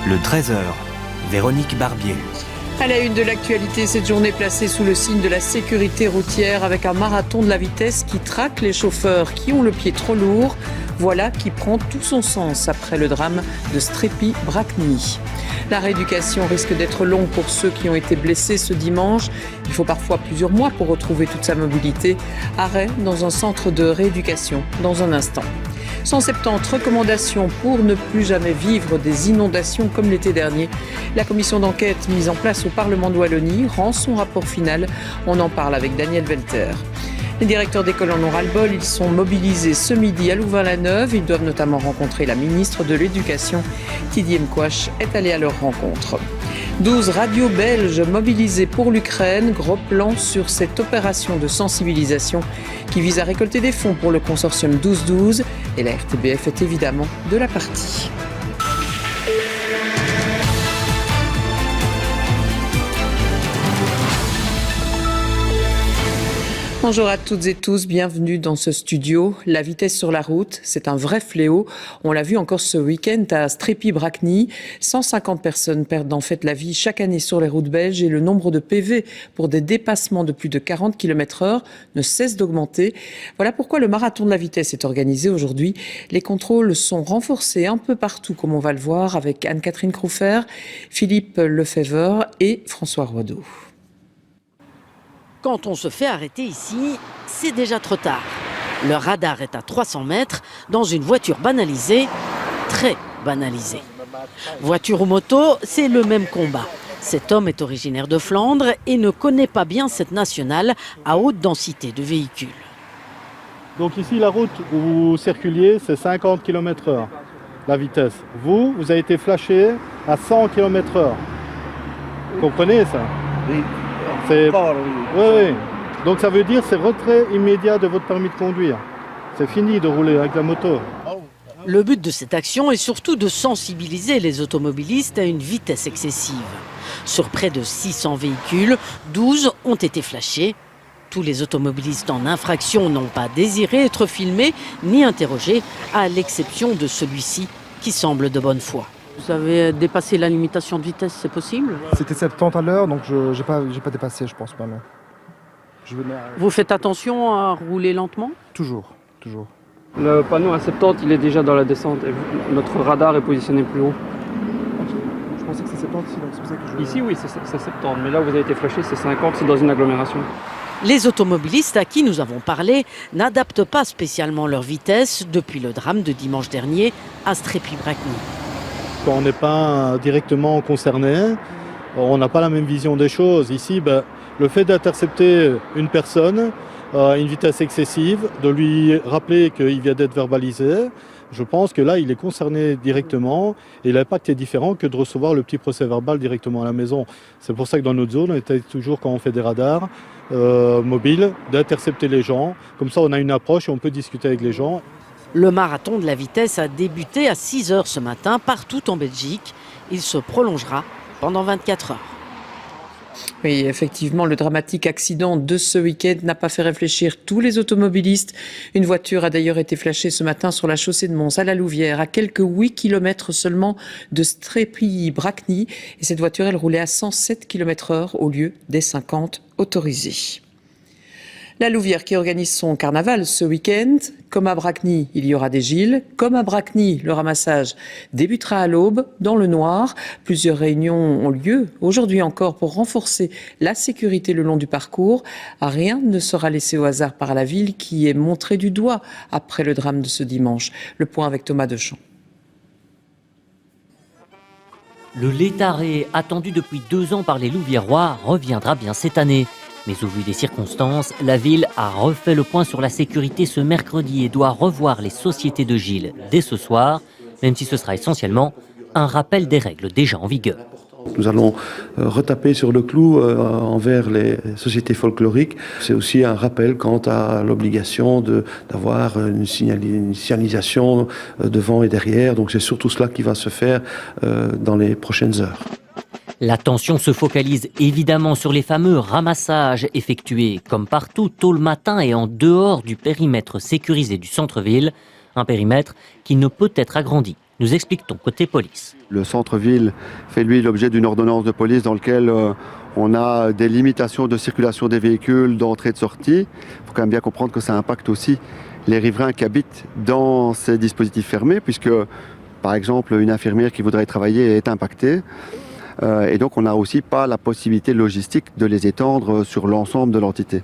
Le Trésor, Véronique Barbier. À la une de l'actualité, cette journée placée sous le signe de la sécurité routière avec un marathon de la vitesse qui traque les chauffeurs qui ont le pied trop lourd. Voilà qui prend tout son sens après le drame de Strépy-Bracny. La rééducation risque d'être longue pour ceux qui ont été blessés ce dimanche. Il faut parfois plusieurs mois pour retrouver toute sa mobilité. Arrêt dans un centre de rééducation dans un instant. 170 recommandations pour ne plus jamais vivre des inondations comme l'été dernier. La commission d'enquête mise en place au Parlement de Wallonie rend son rapport final. On en parle avec Daniel Welter. Les directeurs d'école en ont ras-le-bol. Ils sont mobilisés ce midi à Louvain-la-Neuve. Ils doivent notamment rencontrer la ministre de l'Éducation. Tidy Mkwash est allé à leur rencontre. 12 radios belges mobilisées pour l'Ukraine. Gros plan sur cette opération de sensibilisation qui vise à récolter des fonds pour le consortium 12-12. Et la RTBF est évidemment de la partie. Bonjour à toutes et tous, bienvenue dans ce studio. La vitesse sur la route, c'est un vrai fléau. On l'a vu encore ce week-end à Strépy-Bracny. 150 personnes perdent en fait la vie chaque année sur les routes belges et le nombre de PV pour des dépassements de plus de 40 km/h ne cesse d'augmenter. Voilà pourquoi le marathon de la vitesse est organisé aujourd'hui. Les contrôles sont renforcés un peu partout, comme on va le voir, avec Anne-Catherine Croufer, Philippe Lefebvre et François Roideau. Quand on se fait arrêter ici, c'est déjà trop tard. Le radar est à 300 mètres dans une voiture banalisée, très banalisée. Voiture ou moto, c'est le même combat. Cet homme est originaire de Flandre et ne connaît pas bien cette nationale à haute densité de véhicules. Donc ici, la route où vous circuliez, c'est 50 km/h, la vitesse. Vous avez été flashé à 100 km/h. Vous comprenez ça? Oui. Oui. Donc ça veut dire c'est retrait immédiat de votre permis de conduire. C'est fini de rouler avec la moto. Le but de cette action est surtout de sensibiliser les automobilistes à une vitesse excessive. Sur près de 600 véhicules, 12 ont été flashés. Tous les automobilistes en infraction n'ont pas désiré être filmés ni interrogés, à l'exception de celui-ci qui semble de bonne foi. Vous avez dépassé la limitation de vitesse, c'est possible? C'était 70 à l'heure, donc je n'ai pas dépassé, je pense pas, non. Vous faites attention à rouler lentement? Toujours. Le panneau à 70, il est déjà dans la descente. Et notre radar est positionné plus haut. Je pensais que c'est 70 ici, donc c'est pour ça que je... Ici, oui, c'est 70. Mais là où vous avez été flashé, c'est 50, c'est dans une agglomération. Les automobilistes à qui nous avons parlé n'adaptent pas spécialement leur vitesse depuis le drame de dimanche dernier à Strépy-Bracny. Quand on n'est pas directement concerné, on n'a pas la même vision des choses. Ici, le fait d'intercepter une personne à une vitesse excessive, de lui rappeler qu'il vient d'être verbalisé, je pense que là, il est concerné directement et l'impact est différent que de recevoir le petit procès verbal directement à la maison. C'est pour ça que dans notre zone, on essaie toujours, quand on fait des radars mobiles, d'intercepter les gens. Comme ça, on a une approche et on peut discuter avec les gens. Le marathon de la vitesse a débuté à 6 h ce matin partout en Belgique. Il se prolongera pendant 24 heures. Oui, effectivement, le dramatique accident de ce week-end n'a pas fait réfléchir tous les automobilistes. Une voiture a d'ailleurs été flashée ce matin sur la chaussée de Mons à la Louvière, à quelques 8 km seulement de Strépy-Bracny. Et cette voiture, elle roulait à 107 km/h au lieu des 50 autorisés. La Louvière qui organise son carnaval ce week-end. Comme à Bracny, il y aura des gilets. Comme à Bracny, le ramassage débutera à l'aube, dans le noir. Plusieurs réunions ont lieu aujourd'hui encore pour renforcer la sécurité le long du parcours. Rien ne sera laissé au hasard par la ville qui est montrée du doigt après le drame de ce dimanche. Le point avec Thomas Dechamps. Le létaré, attendu depuis 2 ans par les Louviérois, reviendra bien cette année. Mais au vu des circonstances, la ville a refait le point sur la sécurité ce mercredi et doit revoir les sociétés de gilets dès ce soir, même si ce sera essentiellement un rappel des règles déjà en vigueur. Nous allons retaper sur le clou envers les sociétés folkloriques. C'est aussi un rappel quant à l'obligation d'avoir une signalisation devant et derrière. Donc c'est surtout cela qui va se faire dans les prochaines heures. L'attention se focalise évidemment sur les fameux ramassages effectués comme partout tôt le matin et en dehors du périmètre sécurisé du centre-ville. Un périmètre qui ne peut être agrandi nous explique-t-on côté police. Le centre-ville fait lui l'objet d'une ordonnance de police dans laquelle on a des limitations de circulation des véhicules, d'entrée et de sortie. Il faut quand même bien comprendre que ça impacte aussi les riverains qui habitent dans ces dispositifs fermés, puisque par exemple une infirmière qui voudrait travailler est impactée. Et donc on n'a aussi pas la possibilité logistique de les étendre sur l'ensemble de l'entité.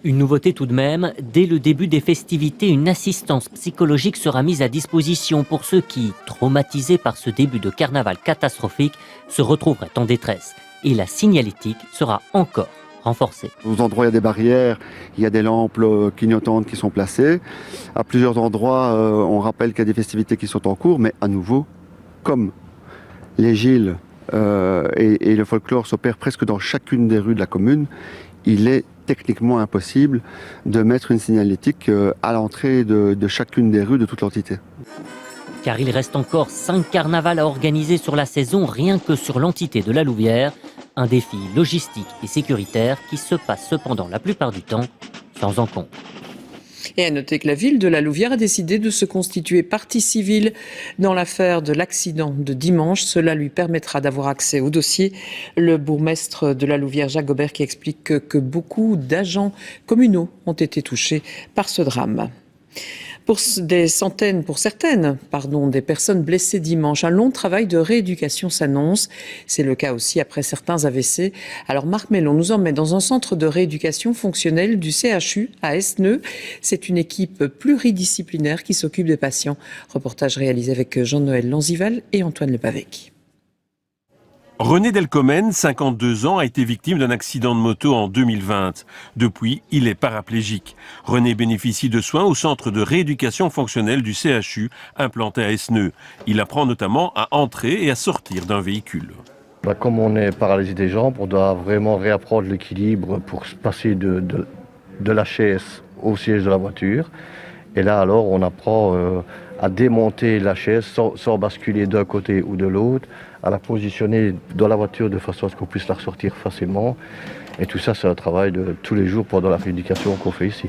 Une nouveauté tout de même, dès le début des festivités, une assistance psychologique sera mise à disposition pour ceux qui, traumatisés par ce début de carnaval catastrophique, se retrouveraient en détresse. Et la signalétique sera encore renforcée. Aux endroits où il y a des barrières, il y a des lampes clignotantes qui sont placées. À plusieurs endroits, on rappelle qu'il y a des festivités qui sont en cours, mais à nouveau, comme les Gilles et le folklore s'opèrent presque dans chacune des rues de la commune, il est techniquement impossible de mettre une signalétique à l'entrée de chacune des rues de toute l'entité. Car il reste encore 5 carnavals à organiser sur la saison, rien que sur l'entité de la Louvière. Un défi logistique et sécuritaire qui se passe cependant la plupart du temps sans encombre. Et à noter que la ville de la Louvière a décidé de se constituer partie civile dans l'affaire de l'accident de dimanche. Cela lui permettra d'avoir accès au dossier. Le bourgmestre de la Louvière, Jacques Gobert, qui explique que beaucoup d'agents communaux ont été touchés par ce drame. Pour certaines, des personnes blessées dimanche, un long travail de rééducation s'annonce. C'est le cas aussi après certains AVC. Alors Marc Mellon nous emmène dans un centre de rééducation fonctionnelle du CHU à Esneux. C'est une équipe pluridisciplinaire qui s'occupe des patients. Reportage réalisé avec Jean-Noël Lanzival et Antoine Lepavec. René Delcomène, 52 ans, a été victime d'un accident de moto en 2020. Depuis, il est paraplégique. René bénéficie de soins au centre de rééducation fonctionnelle du CHU, implanté à Esneux. Il apprend notamment à entrer et à sortir d'un véhicule. Comme on est paralysé des jambes, on doit vraiment réapprendre l'équilibre pour se passer de la chaise au siège de la voiture. Et là, alors, on apprend à démonter la chaise sans basculer d'un côté ou de l'autre, à la positionner dans la voiture de façon à ce qu'on puisse la ressortir facilement. Et tout ça, c'est un travail de tous les jours pendant la rééducation qu'on fait ici.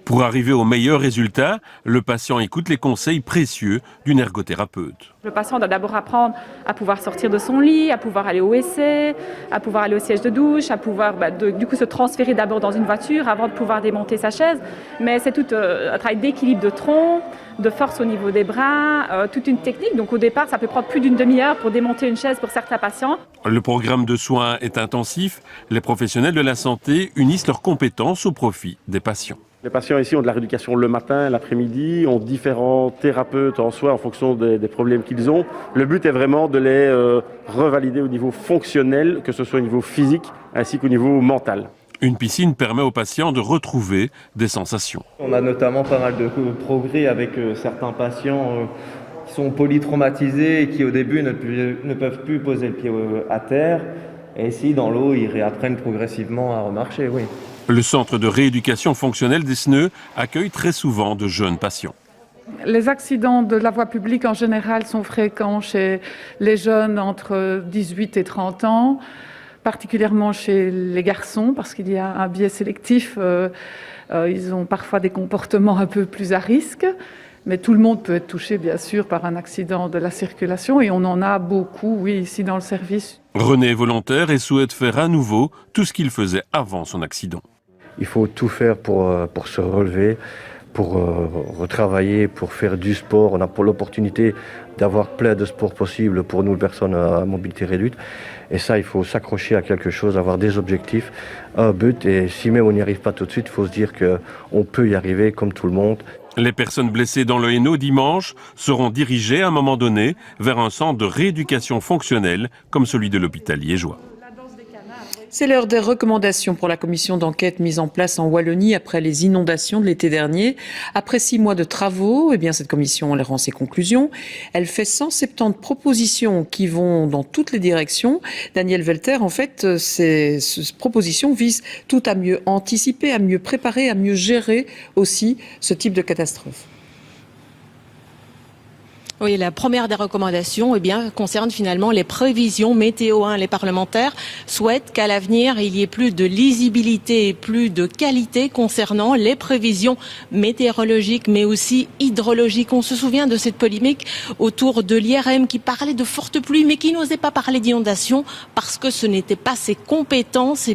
Pour arriver au meilleur résultat, le patient écoute les conseils précieux d'une ergothérapeute. Le patient doit d'abord apprendre à pouvoir sortir de son lit, à pouvoir aller au WC, à pouvoir aller au siège de douche, à pouvoir du coup se transférer d'abord dans une voiture avant de pouvoir démonter sa chaise. Mais c'est tout un travail d'équilibre de tronc, de force au niveau des bras, toute une technique. Donc au départ, ça peut prendre plus d'une demi-heure pour démonter une chaise pour certains patients. Le programme de soins est intensif. Les professionnels de la santé unissent leurs compétences au profit des patients. Les patients ici ont de la rééducation le matin, l'après-midi, ont différents thérapeutes en soi en fonction des problèmes qu'ils ont. Le but est vraiment de les revalider au niveau fonctionnel, que ce soit au niveau physique ainsi qu'au niveau mental. Une piscine permet aux patients de retrouver des sensations. On a notamment pas mal de progrès avec certains patients qui sont polytraumatisés et qui au début ne peuvent plus poser le pied à terre. Et ici, dans l'eau, ils réapprennent progressivement à remarcher, oui. Le centre de rééducation fonctionnelle d'Esneux accueille très souvent de jeunes patients. Les accidents de la voie publique en général sont fréquents chez les jeunes entre 18 et 30 ans, particulièrement chez les garçons parce qu'il y a un biais sélectif. Ils ont parfois des comportements un peu plus à risque. Mais tout le monde peut être touché, bien sûr, par un accident de la circulation et on en a beaucoup, oui, ici dans le service. René est volontaire et souhaite faire à nouveau tout ce qu'il faisait avant son accident. Il faut tout faire pour se relever, pour retravailler, pour faire du sport. On a pour l'opportunité d'avoir plein de sports possibles pour nous, les personnes à mobilité réduite. Et ça, il faut s'accrocher à quelque chose, avoir des objectifs, un but. Et si même on n'y arrive pas tout de suite, il faut se dire qu'on peut y arriver comme tout le monde. Les personnes blessées dans le Hainaut dimanche seront dirigées à un moment donné vers un centre de rééducation fonctionnelle comme celui de l'hôpital liégeois. C'est l'heure des recommandations pour la commission d'enquête mise en place en Wallonie après les inondations de l'été dernier. Après 6 mois de travaux, cette commission elle rend ses conclusions. Elle fait 170 propositions qui vont dans toutes les directions. Daniel Velter, ces propositions visent tout à mieux anticiper, à mieux préparer, à mieux gérer aussi ce type de catastrophe. Oui, la première des recommandations concerne finalement les prévisions météo. Les parlementaires souhaitent qu'à l'avenir, il y ait plus de lisibilité et plus de qualité concernant les prévisions météorologiques, mais aussi hydrologiques. On se souvient de cette polémique autour de l'IRM qui parlait de fortes pluies, mais qui n'osait pas parler d'inondations parce que ce n'était pas ses compétences.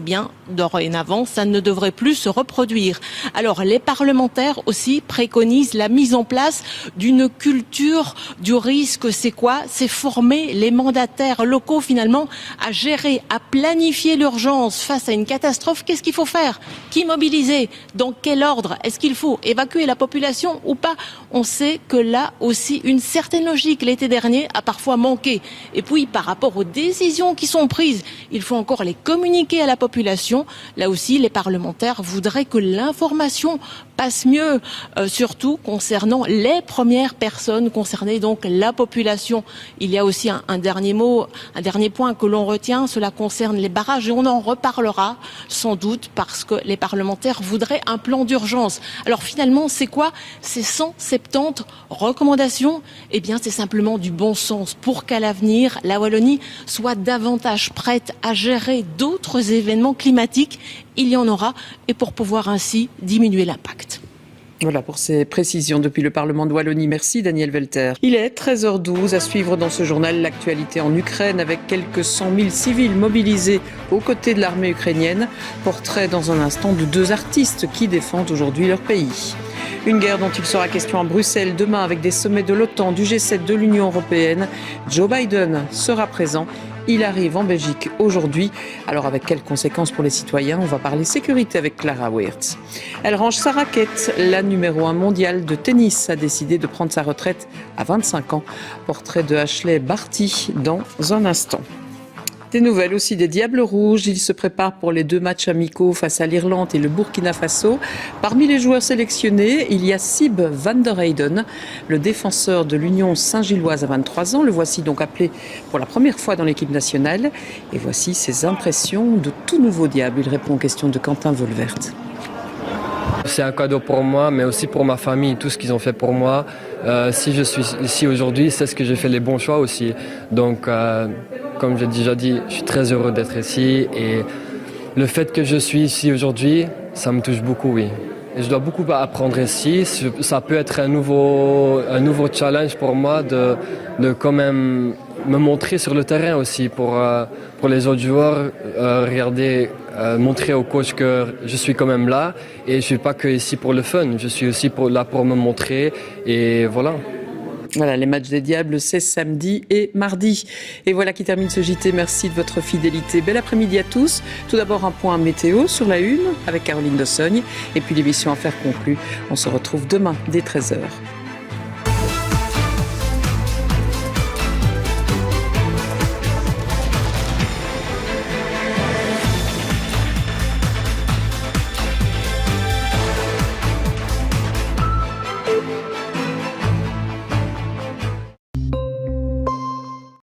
Dorénavant, ça ne devrait plus se reproduire. Alors, les parlementaires aussi préconisent la mise en place d'une culture du risque. C'est quoi? C'est former les mandataires locaux finalement à gérer, à planifier l'urgence face à une catastrophe. Qu'est-ce qu'il faut faire? Qui mobiliser? Dans quel ordre? Est-ce qu'il faut évacuer la population ou pas? On sait que là aussi, une certaine logique l'été dernier a parfois manqué. Et puis, par rapport aux décisions qui sont prises, il faut encore les communiquer à la population. Là aussi, les parlementaires voudraient que l'information passe mieux, surtout concernant les premières personnes concernées, donc la population. Il y a aussi un dernier mot, un dernier point que l'on retient, cela concerne les barrages et on en reparlera sans doute parce que les parlementaires voudraient un plan d'urgence. Alors finalement, c'est quoi ces 170 recommandations? C'est simplement du bon sens pour qu'à l'avenir, la Wallonie soit davantage prête à gérer d'autres événements climatiques. Il y en aura et pour pouvoir ainsi diminuer l'impact. Voilà pour ces précisions depuis le Parlement de Wallonie. Merci Daniel Welter. Il est 13h12 à suivre dans ce journal l'actualité en Ukraine avec quelques 100 000 civils mobilisés aux côtés de l'armée ukrainienne. Portrait dans un instant de 2 artistes qui défendent aujourd'hui leur pays. Une guerre dont il sera question à Bruxelles demain avec des sommets de l'OTAN, du G7, de l'Union européenne. Joe Biden sera présent. Il arrive en Belgique aujourd'hui. Alors avec quelles conséquences pour les citoyens? On va parler sécurité avec Clara Weerts. Elle range sa raquette. La numéro 1 mondiale de tennis a décidé de prendre sa retraite à 25 ans. Portrait de Ashley Barty dans un instant. Des nouvelles aussi des Diables Rouges. Ils se préparent pour les 2 matchs amicaux face à l'Irlande et le Burkina Faso. Parmi les joueurs sélectionnés, il y a Sib van der Heyden, le défenseur de l'Union Saint-Gilloise à 23 ans. Le voici donc appelé pour la première fois dans l'équipe nationale. Et voici ses impressions de tout nouveau Diable. Il répond aux questions de Quentin Volvert. C'est un cadeau pour moi, mais aussi pour ma famille, tout ce qu'ils ont fait pour moi. Si je suis ici aujourd'hui, c'est ce que j'ai fait les bons choix aussi. Donc, comme j'ai déjà dit, je suis très heureux d'être ici. Et le fait que je suis ici aujourd'hui, ça me touche beaucoup, oui. Et je dois beaucoup apprendre ici. Ça peut être un nouveau challenge pour moi de quand même me montrer sur le terrain aussi pour les autres joueurs, montrer au coach que je suis quand même là et je ne suis pas que ici pour le fun, je suis aussi là pour me montrer et voilà. Voilà, les matchs des Diables, c'est samedi et mardi. Et voilà qui termine ce JT. Merci de votre fidélité. Bel après-midi à tous. Tout d'abord, un point météo sur la une avec Caroline Dossogne. Et puis l'émission Affaires conclues. On se retrouve demain dès 13h.